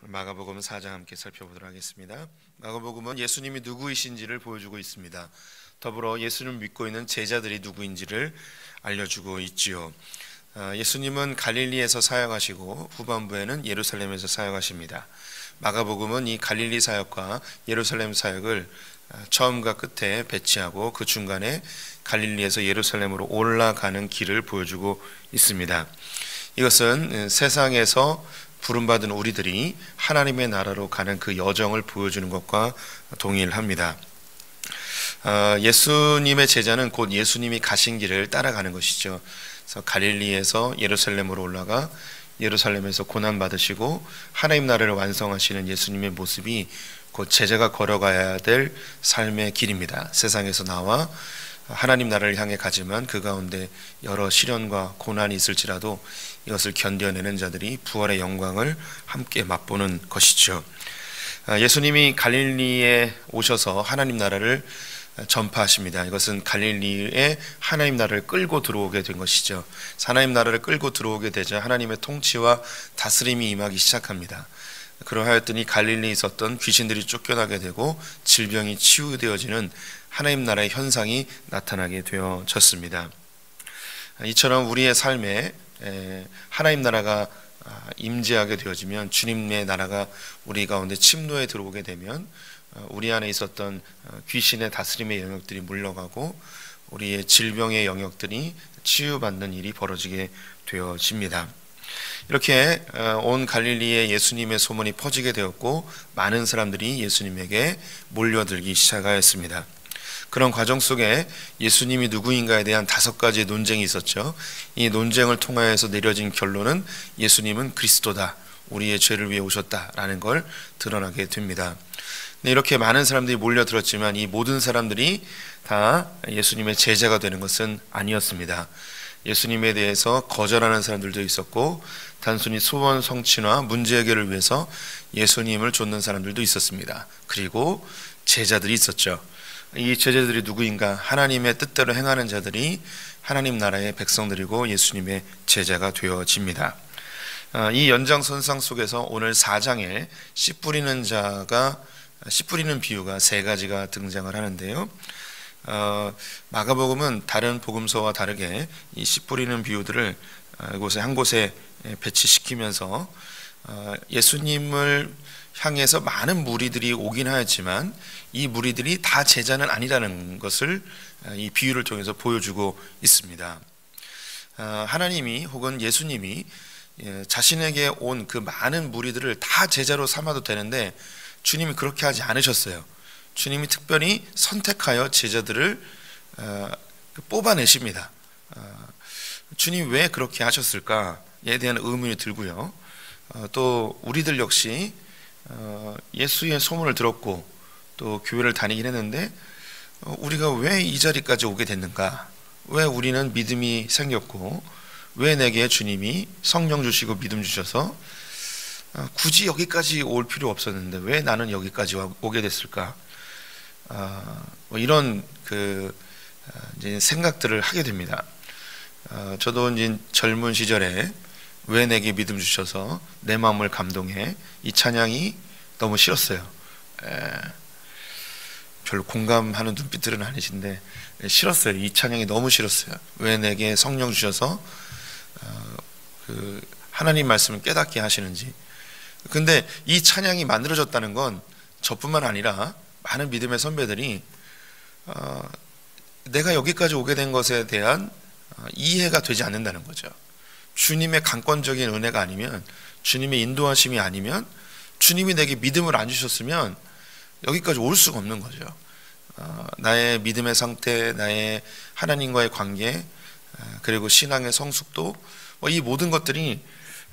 마가복음 4장 함께 살펴보도록 하겠습니다. 마가복음은 예수님이 누구이신지를 보여주고 있습니다. 더불어 예수님을 믿고 있는 제자들이 누구인지를 알려주고 있지요. 예수님은 갈릴리에서 사역하시고 후반부에는 예루살렘에서 사역하십니다. 마가복음은 이 갈릴리 사역과 예루살렘 사역을 처음과 끝에 배치하고 그 중간에 갈릴리에서 예루살렘으로 올라가는 길을 보여주고 있습니다. 이것은 세상에서 부름받은 우리들이 하나님의 나라로 가는 그 여정을 보여주는 것과 동일합니다. 예수님의 제자는 곧 예수님이 가신 길을 따라가는 것이죠. 그래서 갈릴리에서 예루살렘으로 올라가 예루살렘에서 고난받으시고 하나님 나라를 완성하시는 예수님의 모습이 곧 제자가 걸어가야 될 삶의 길입니다. 세상에서 나와 하나님 나라를 향해 가지만 그 가운데 여러 시련과 고난이 있을지라도 이것을 견뎌내는 자들이 부활의 영광을 함께 맛보는 것이죠. 예수님이 갈릴리에 오셔서 하나님 나라를 전파하십니다. 이것은 갈릴리에 하나님 나라를 끌고 들어오게 된 것이죠. 하나님 나라를 끌고 들어오게 되자 하나님의 통치와 다스림이 임하기 시작합니다. 그러하였더니 갈릴리에 있었던 귀신들이 쫓겨나게 되고 질병이 치유되어지는 하나님 나라의 현상이 나타나게 되어졌습니다. 이처럼 우리의 삶에 하나님 나라가 임재하게 되어지면, 주님의 나라가 우리 가운데 침노에 들어오게 되면 우리 안에 있었던 귀신의 다스림의 영역들이 물러가고 우리의 질병의 영역들이 치유받는 일이 벌어지게 되어집니다. 이렇게 온 갈릴리에 예수님의 소문이 퍼지게 되었고 많은 사람들이 예수님에게 몰려들기 시작하였습니다. 그런 과정 속에 예수님이 누구인가에 대한 5가지의 논쟁이 있었죠. 이 논쟁을 통하여서 내려진 결론은 예수님은 그리스도다, 우리의 죄를 위해 오셨다라는 걸 드러나게 됩니다. 이렇게 많은 사람들이 몰려들었지만 이 모든 사람들이 다 예수님의 제자가 되는 것은 아니었습니다. 예수님에 대해서 거절하는 사람들도 있었고 단순히 소원 성취나 문제 해결을 위해서 예수님을 좇는 사람들도 있었습니다. 그리고 제자들이 있었죠. 이 제자들이 누구인가? 하나님의 뜻대로 행하는 자들이 하나님 나라의 백성들이고 예수님의 제자가 되어집니다. 이 연장선상 속에서 오늘 4장에 씨 뿌리는 비유가 3가지가 등장을 하는데요. 마가복음은 다른 복음서와 다르게 이 씨 뿌리는 비유들을 한 곳에 배치시키면서 예수님을 향해서 많은 무리들이 오긴 하였지만 이 무리들이 다 제자는 아니라는 것을 이 비유를 통해서 보여주고 있습니다. 하나님이 혹은 예수님이 자신에게 온 그 많은 무리들을 다 제자로 삼아도 되는데 주님이 그렇게 하지 않으셨어요. 주님이 특별히 선택하여 제자들을 뽑아내십니다. 주님이 왜 그렇게 하셨을까에 대한 의문이 들고요. 또 우리들 역시 예수의 소문을 들었고 또 교회를 다니긴 했는데 우리가 왜 이 자리까지 오게 됐는가? 왜 우리는 믿음이 생겼고 왜 내게 주님이 성령 주시고 믿음 주셔서 굳이 여기까지 올 필요 없었는데 왜 나는 여기까지 오게 됐을까? 이런 이제 생각들을 하게 됩니다. 저도 이제 젊은 시절에 왜 내게 믿음 주셔서 내 마음을 감동해, 이 찬양이 너무 싫었어요. 별로 공감하는 눈빛들은 아니신데 싫었어요. 이 찬양이 너무 싫었어요. 왜 내게 성령 주셔서 하나님 말씀을 깨닫게 하시는지. 근데 이 찬양이 만들어졌다는 건 저뿐만 아니라 많은 믿음의 선배들이 내가 여기까지 오게 된 것에 대한 이해가 되지 않는다는 거죠. 주님의 강권적인 은혜가 아니면, 주님의 인도하심이 아니면, 주님이 내게 믿음을 안 주셨으면 여기까지 올 수가 없는 거죠. 나의 믿음의 상태, 나의 하나님과의 관계, 그리고 신앙의 성숙도, 이 모든 것들이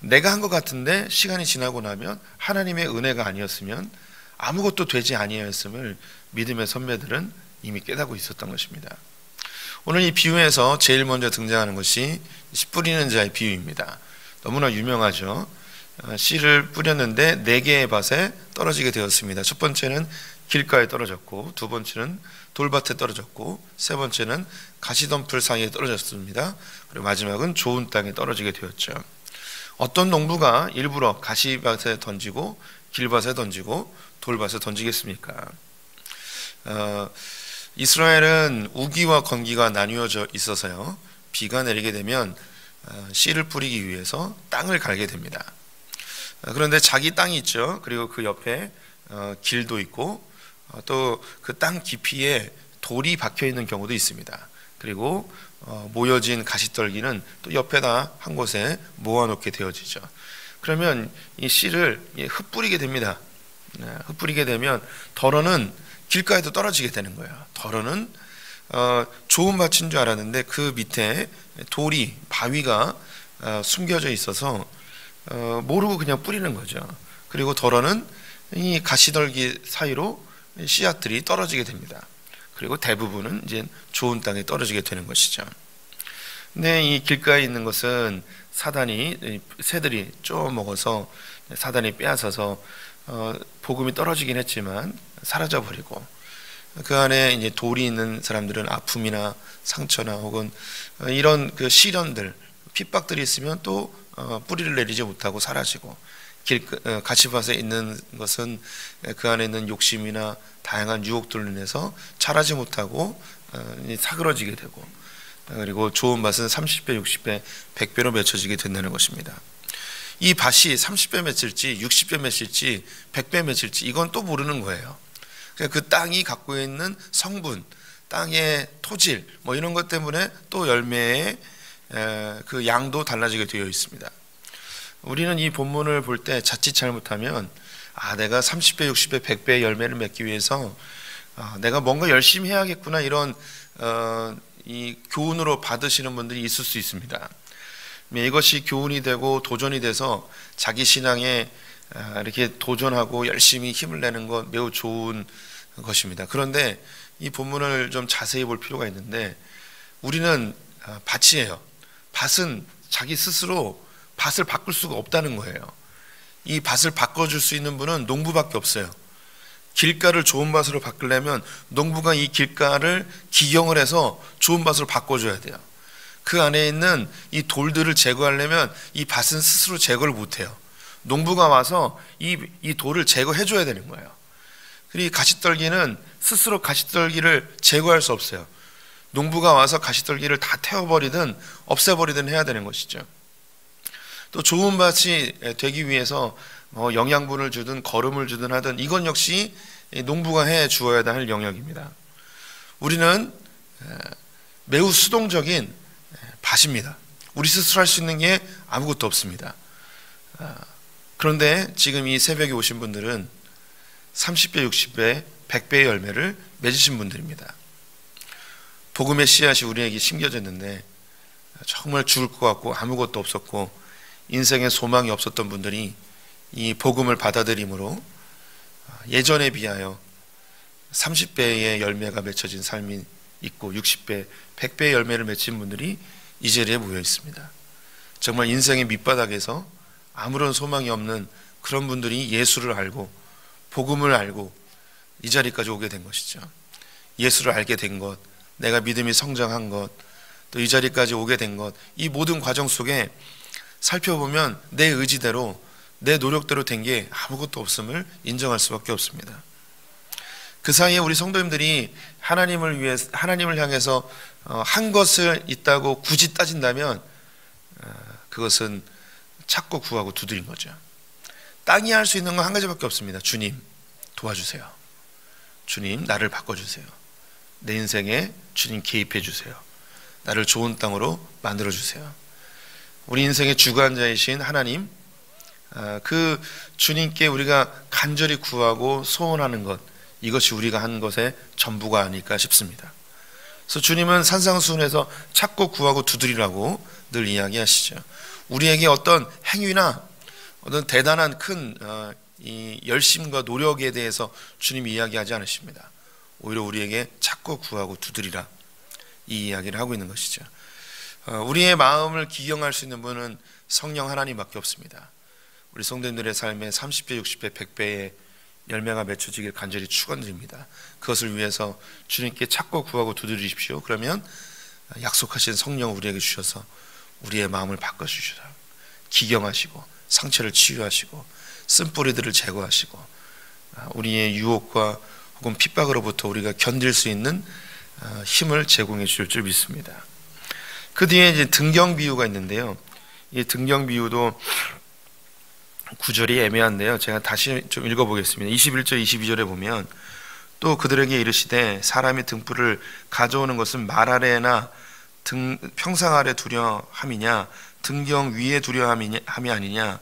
내가 한 것 같은데 시간이 지나고 나면 하나님의 은혜가 아니었으면 아무것도 되지 아니하였음을 믿음의 선배들은 이미 깨닫고 있었던 것입니다. 오늘 이 비유에서 제일 먼저 등장하는 것이 씨 뿌리는 자의 비유입니다. 너무나 유명하죠. 씨를 뿌렸는데 4개의 밭에 떨어지게 되었습니다. 첫 번째는 길가에 떨어졌고, 두 번째는 돌밭에 떨어졌고, 세 번째는 가시덤불 사이에 떨어졌습니다. 그리고 마지막은 좋은 땅에 떨어지게 되었죠. 어떤 농부가 일부러 가시밭에 던지고 길밭에 던지고 돌밭에 던지겠습니까? 이스라엘은 우기와 건기가 나뉘어져 있어서요, 비가 내리게 되면 씨를 뿌리기 위해서 땅을 갈게 됩니다. 그런데 자기 땅이 있죠. 그리고 그 옆에 길도 있고 또 그 땅 깊이에 돌이 박혀 있는 경우도 있습니다. 그리고 모여진 가시떨기는 또 옆에다 한 곳에 모아놓게 되어지죠. 그러면 이 씨를 흩뿌리게 됩니다. 흩뿌리게 되면 덜어는 길가에도 떨어지게 되는 거예요. 덜어는 좋은 밭인 줄 알았는데 그 밑에 돌이, 바위가 숨겨져 있어서 모르고 그냥 뿌리는 거죠. 그리고 덜어는 이 가시떨기 사이로 씨앗들이 떨어지게 됩니다. 그리고 대부분은 이제 좋은 땅에 떨어지게 되는 것이죠. 근데 이 길가에 있는 것은 사단이, 새들이 쪼 먹어서 사단이 빼앗아서 복음이 떨어지긴 했지만 사라져 버리고, 그 안에 이제 돌이 있는 사람들은 아픔이나 상처나 혹은 이런 그 시련들, 핍박들이 있으면 또 뿌리를 내리지 못하고 사라지고, 가시밭에 있는 것은 그 안에 있는 욕심이나 다양한 유혹들로 인해서 자라지 못하고 사그러지게 되고, 그리고 좋은 밭은 30배, 60배, 100배로 맺혀지게 된다는 것입니다. 이 밭이 30배 맺힐지 60배 맺힐지 100배 맺힐지 이건 또 모르는 거예요. 그 땅이 갖고 있는 성분, 땅의 토질 뭐 이런 것 때문에 또 열매의 그 양도 달라지게 되어 있습니다. 우리는 이 본문을 볼 때 자칫 잘못하면 내가 30배, 60배, 100배의 열매를 맺기 위해서 내가 뭔가 열심히 해야겠구나, 이런 이 교훈으로 받으시는 분들이 있을 수 있습니다. 이것이 교훈이 되고 도전이 돼서 자기 신앙에 이렇게 도전하고 열심히 힘을 내는 것 매우 좋은 것입니다. 그런데 이 본문을 좀 자세히 볼 필요가 있는데, 우리는 밭이에요. 밭은 자기 스스로 밭을 바꿀 수가 없다는 거예요. 이 밭을 바꿔줄 수 있는 분은 농부밖에 없어요. 길가를 좋은 밭으로 바꾸려면 농부가 이 길가를 기경을 해서 좋은 밭으로 바꿔줘야 돼요. 그 안에 있는 이 돌들을 제거하려면 이 밭은 스스로 제거를 못해요. 농부가 와서 이 돌을 제거해줘야 되는 거예요. 그리고 가시떨기는 스스로 가시떨기를 제거할 수 없어요. 농부가 와서 가시떨기를 다 태워버리든 없애버리든 해야 되는 것이죠. 또 좋은 밭이 되기 위해서 영양분을 주든 거름을 주든 하든 이건 역시 농부가 해 주어야 할 영역입니다. 우리는 매우 수동적인 밭입니다. 우리 스스로 할 수 있는 게 아무것도 없습니다. 그런데 지금 이 새벽에 오신 분들은 30배, 60배, 100배의 열매를 맺으신 분들입니다. 복음의 씨앗이 우리에게 심겨졌는데 정말 죽을 것 같고 아무것도 없었고 인생에 소망이 없었던 분들이 이 복음을 받아들임으로 예전에 비하여 30배의 열매가 맺혀진 삶이 있고 60배, 100배의 열매를 맺힌 분들이 이 자리에 모여 있습니다. 정말 인생의 밑바닥에서 아무런 소망이 없는 그런 분들이 예수를 알고 복음을 알고 이 자리까지 오게 된 것이죠. 예수를 알게 된 것, 내가 믿음이 성장한 것, 또 이 자리까지 오게 된 것, 이 모든 과정 속에 살펴보면 내 의지대로 내 노력대로 된 게 아무것도 없음을 인정할 수밖에 없습니다. 그 사이에 우리 성도님들이 하나님을 향해서 한 것을 있다고 굳이 따진다면 그것은 찾고 구하고 두드린 거죠. 땅이 할 수 있는 건 한 가지밖에 없습니다. 주님 도와주세요. 주님 나를 바꿔주세요. 내 인생에 주님 개입해 주세요. 나를 좋은 땅으로 만들어 주세요. 우리 인생의 주관자이신 하나님, 그 주님께 우리가 간절히 구하고 소원하는 것, 이것이 우리가 한 것의 전부가 아닐까 싶습니다. 그래서 주님은 산상수훈에서 찾고 구하고 두드리라고 늘 이야기하시죠. 우리에게 어떤 행위나 어떤 대단한 큰 이 열심과 노력에 대해서 주님이 이야기하지 않으십니다. 오히려 우리에게 찾고 구하고 두드리라, 이 이야기를 하고 있는 것이죠. 우리의 마음을 기경할 수 있는 분은 성령 하나님밖에 없습니다. 우리 성도님들의 삶에 30배, 60배, 100배의 열매가 맺혀지길 간절히 축원드립니다. 그것을 위해서 주님께 찾고 구하고 두드리십시오. 그러면 약속하신 성령 우리에게 주셔서 우리의 마음을 바꿔주시라, 기경하시고 상처를 치유하시고 쓴뿌리들을 제거하시고 우리의 유혹과 혹은 핍박으로부터 우리가 견딜 수 있는 힘을 제공해 주실 줄 믿습니다. 그 뒤에 이제 등경 비유가 있는데요. 이 등경 비유도 구절이 애매한데요. 제가 다시 좀 읽어보겠습니다. 21절 22절에 보면 또 그들에게 이르시되 사람이 등불을 가져오는 것은 말 아래나 평상 아래 두려 함이냐 등경 위에 두려 함이 아니냐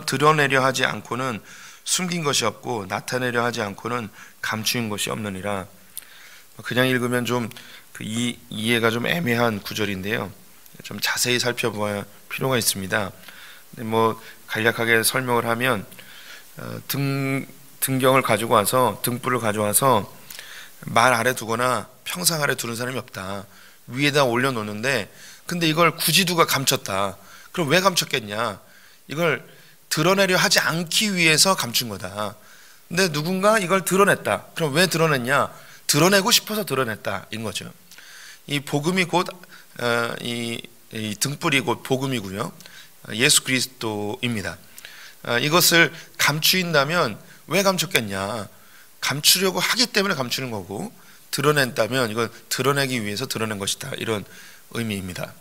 드러내려 하지 않고는 숨긴 것이 없고 나타내려 하지 않고는 감추인 것이 없느니라. 그냥 읽으면 좀 이해가 좀 애매한 구절인데요. 좀 자세히 살펴봐야 필요가 있습니다. 뭐 간략하게 설명을 하면 등경을 가지고 와서 등불을 가져와서 말 아래 두거나 평상 아래 두는 사람이 없다. 위에다 올려놓는데 근데 이걸 굳이 누가 감췄다. 그럼 왜 감췄겠냐? 이걸 드러내려 하지 않기 위해서 감춘 거다. 근데 누군가 이걸 드러냈다. 그럼 왜 드러냈냐? 드러내고 싶어서 드러냈다 인 거죠. 이 복음이 곧 이 등불이 곧 복음이고요. 예수 그리스도입니다. 이것을 감추인다면 왜 감췄겠냐? 감추려고 하기 때문에 감추는 거고 드러낸다면 이건 드러내기 위해서 드러낸 것이다. 이런 의미입니다.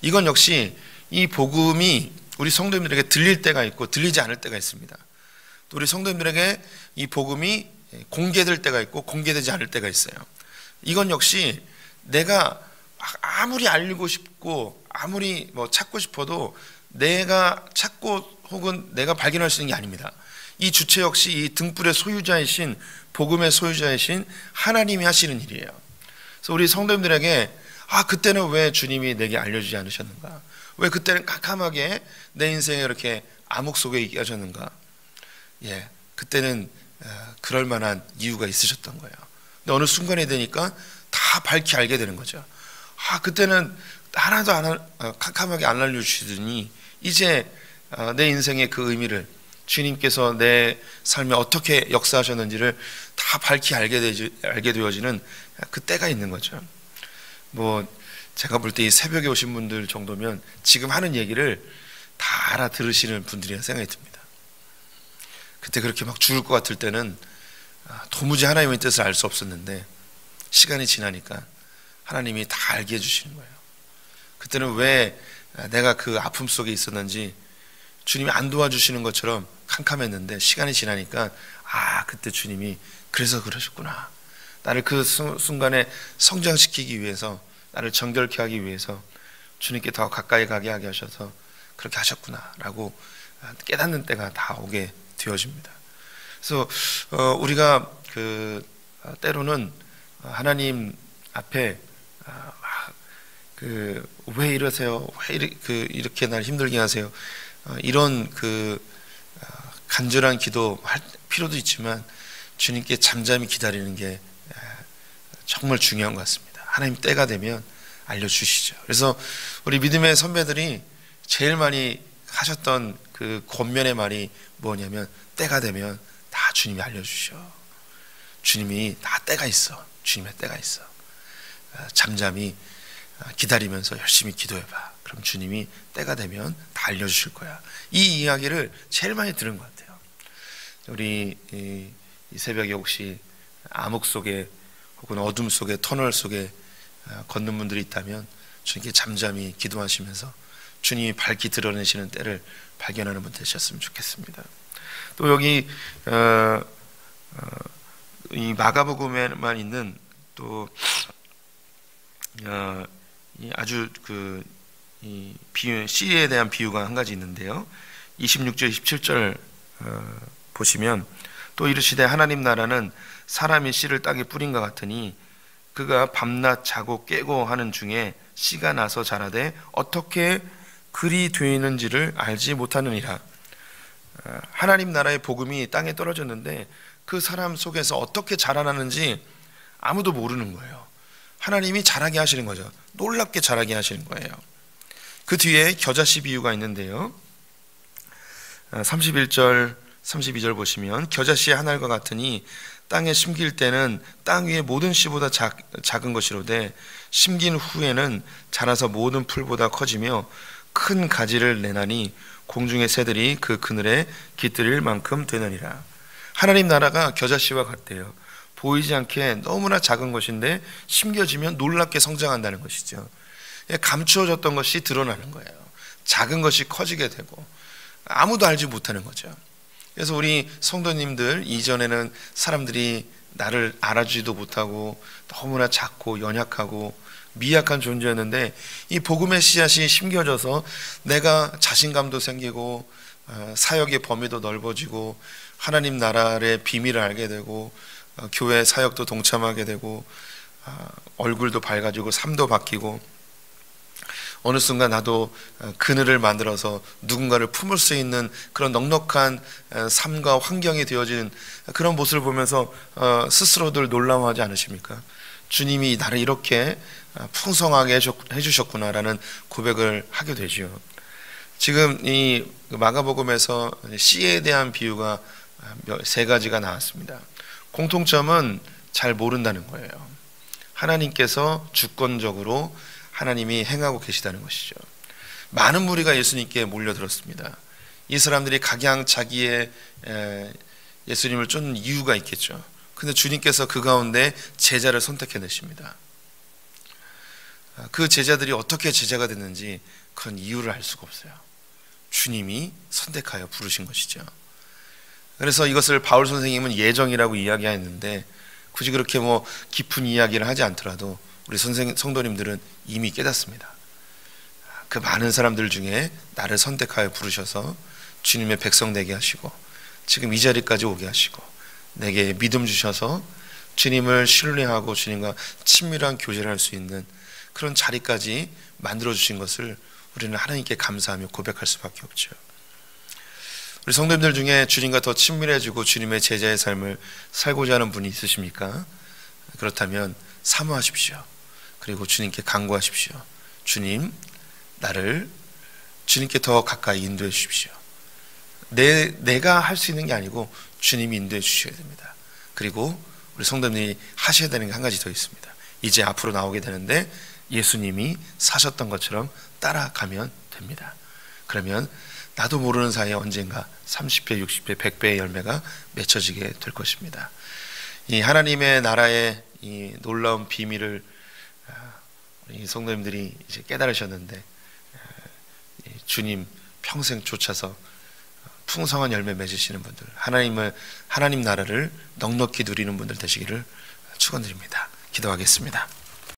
이건 역시 이 복음이 우리 성도님들에게 들릴 때가 있고 들리지 않을 때가 있습니다. 또 우리 성도님들에게 이 복음이 공개될 때가 있고 공개되지 않을 때가 있어요. 이건 역시 내가 아무리 알고 싶고 아무리 찾고 싶어도 내가 찾고 혹은 내가 발견할 수 있는 게 아닙니다. 이 주체 역시 이 등불의 소유자이신 복음의 소유자이신 하나님이 하시는 일이에요. 그래서 우리 성도님들에게 그때는 왜 주님이 내게 알려주지 않으셨는가? 왜 그때는 깜깜하게 내 인생에 이렇게 암흑 속에 있게 하셨는가? 그때는 그럴 만한 이유가 있으셨던 거예요. 근데 어느 순간이 되니까 다 밝히 알게 되는 거죠. 그때는 하나도 캄캄하게 안 알려주시더니 이제 내 인생의 그 의미를 주님께서 내 삶에 어떻게 역사하셨는지를 다 밝히 알게 되어지는 그 때가 있는 거죠. 제가 볼 때 이 새벽에 오신 분들 정도면 지금 하는 얘기를 다 알아들으시는 분들이라 생각이 듭니다. 그때 그렇게 막 죽을 것 같을 때는 도무지 하나님의 뜻을 알 수 없었는데 시간이 지나니까 하나님이 다 알게 해주시는 거예요. 그때는 왜 내가 그 아픔 속에 있었는지 주님이 안 도와주시는 것처럼 캄캄했는데 시간이 지나니까 그때 주님이 그래서 그러셨구나. 나를 그 순간에 성장시키기 위해서 나를 정결케 하기 위해서 주님께 더 가까이 가게 하게 하셔서 그렇게 하셨구나 라고 깨닫는 때가 다 오게 되어집니다. 그래서 우리가 때로는 하나님 앞에 왜 이러세요? 왜 이렇게 날 힘들게 하세요? 이런 간절한 기도 할 필요도 있지만 주님께 잠잠히 기다리는 게 정말 중요한 것 같습니다. 하나님 때가 되면 알려주시죠. 그래서 우리 믿음의 선배들이 제일 많이 하셨던 그 권면의 말이 뭐냐면 때가 되면 다 주님이 알려주셔. 주님이 다 때가 있어. 주님의 때가 있어. 잠잠히 기다리면서 열심히 기도해봐. 그럼 주님이 때가 되면 다 알려주실 거야. 이 이야기를 제일 많이 들은 것 같아요. 우리 이 새벽에 혹시 암흑 속에 혹은 어둠 속에 터널 속에 걷는 분들이 있다면 주님께 잠잠히 기도하시면서 주님이 밝히 드러내시는 때를 발견하는 분 되셨으면 좋겠습니다. 또 여기 이 마가복음에만 있는 또 아주 이 비유, 씨에 대한 비유가 한 가지 있는데요. 26절 27절 보시면 또 이르시되 하나님 나라는 사람이 씨를 땅에 뿌린 것 같으니 그가 밤낮 자고 깨고 하는 중에 씨가 나서 자라되 어떻게 그리 되는지를 알지 못하느니라. 하나님 나라의 복음이 땅에 떨어졌는데 그 사람 속에서 어떻게 자라나는지 아무도 모르는 거예요. 하나님이 자라게 하시는 거죠. 놀랍게 자라게 하시는 거예요. 그 뒤에 겨자씨 비유가 있는데요. 31절 32절 보시면 겨자씨 한 알과 같으니 땅에 심길 때는 땅 위의 모든 씨보다 작은 것이로되 심긴 후에는 자라서 모든 풀보다 커지며 큰 가지를 내나니 공중의 새들이 그 그늘에 깃들일 만큼 되느니라. 하나님 나라가 겨자씨와 같대요. 보이지 않게 너무나 작은 것인데 심겨지면 놀랍게 성장한다는 것이죠. 감추어졌던 것이 드러나는 거예요. 작은 것이 커지게 되고 아무도 알지 못하는 거죠. 그래서 우리 성도님들, 이전에는 사람들이 나를 알아주지도 못하고 너무나 작고 연약하고 미약한 존재였는데, 이 복음의 씨앗이 심겨져서 내가 자신감도 생기고 사역의 범위도 넓어지고 하나님 나라의 비밀을 알게 되고 교회 사역도 동참하게 되고 얼굴도 밝아지고 삶도 바뀌고, 어느 순간 나도 그늘을 만들어서 누군가를 품을 수 있는 그런 넉넉한 삶과 환경이 되어지는 그런 모습을 보면서 스스로들 놀라워하지 않으십니까? 주님이 나를 이렇게 풍성하게 해주셨구나라는 고백을 하게 되죠. 지금 이 마가복음에서 씨에 대한 비유가 세 가지가 나왔습니다. 공통점은 잘 모른다는 거예요. 하나님께서 주권적으로 하나님이 행하고 계시다는 것이죠. 많은 무리가 예수님께 몰려들었습니다. 이 사람들이 각양 자기의 예수님을 쫓는 이유가 있겠죠. 근데 주님께서 그 가운데 제자를 선택해내십니다. 그 제자들이 어떻게 제자가 됐는지 그건 이유를 알 수가 없어요. 주님이 선택하여 부르신 것이죠. 그래서 이것을 바울 선생님은 예정이라고 이야기했는데, 굳이 그렇게 깊은 이야기를 하지 않더라도 우리 성도님들은 이미 깨닫습니다. 그 많은 사람들 중에 나를 선택하여 부르셔서 주님의 백성 되게 하시고 지금 이 자리까지 오게 하시고 내게 믿음 주셔서 주님을 신뢰하고 주님과 친밀한 교제를 할 수 있는 그런 자리까지 만들어 주신 것을 우리는 하나님께 감사하며 고백할 수밖에 없죠. 우리 성도님들 중에 주님과 더 친밀해지고 주님의 제자의 삶을 살고자 하는 분이 있으십니까? 그렇다면 사모하십시오. 그리고 주님께 간구하십시오. 주님, 나를 주님께 더 가까이 인도해 주십시오. 내가 할 수 있는 게 아니고 주님이 인도해 주셔야 됩니다. 그리고 우리 성도님이 하셔야 되는 게 한 가지 더 있습니다. 이제 앞으로 나오게 되는데 예수님이 사셨던 것처럼 따라가면 됩니다. 그러면 나도 모르는 사이에 언젠가 30배, 60배, 100배의 열매가 맺혀지게 될 것입니다. 이 하나님의 나라의 이 놀라운 비밀을 우리 성도님들이 이제 깨달으셨는데, 주님 평생 쫓아서 풍성한 열매 맺으시는 분들, 하나님 나라를 넉넉히 누리는 분들 되시기를 축원드립니다. 기도하겠습니다.